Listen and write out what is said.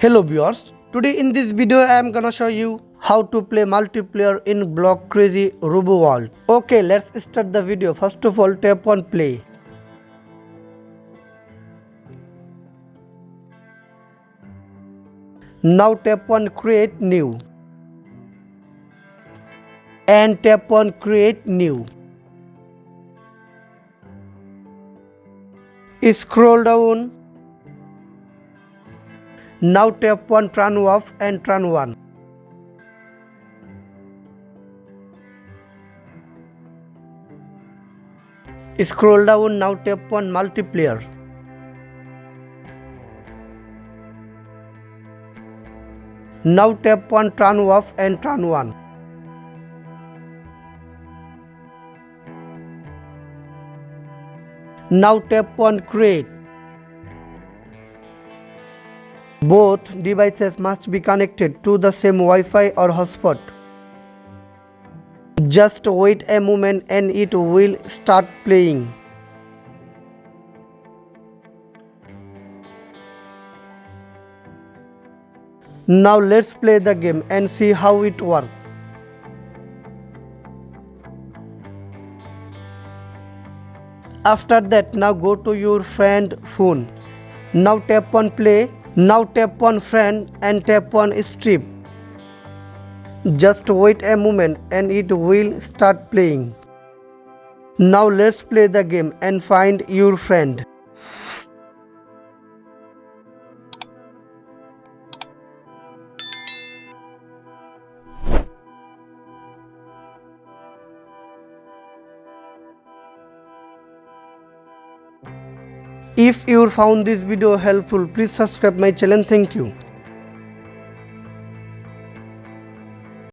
Hello viewers, today in this video I am gonna show you how to play multiplayer in Block Crazy Robo World. Okay, let's start the video. First of all, tap on play. Now tap on create new and tap on create new. Scroll down. Now tap on turn off and turn on. Scroll down, now tap on multiplayer. Now tap on turn off and turn on. Now tap on create. Both devices must be connected to the same Wi-Fi or hotspot. Just wait a moment and it will start playing. Now let's play the game and see how it works. After that, now go to your friend phone. Now tap on play. Now tap on friend and tap on strip. Just wait a moment and it will start playing. Now let's play the game and find your friend. If you found this video helpful, please subscribe my channel. Thank you.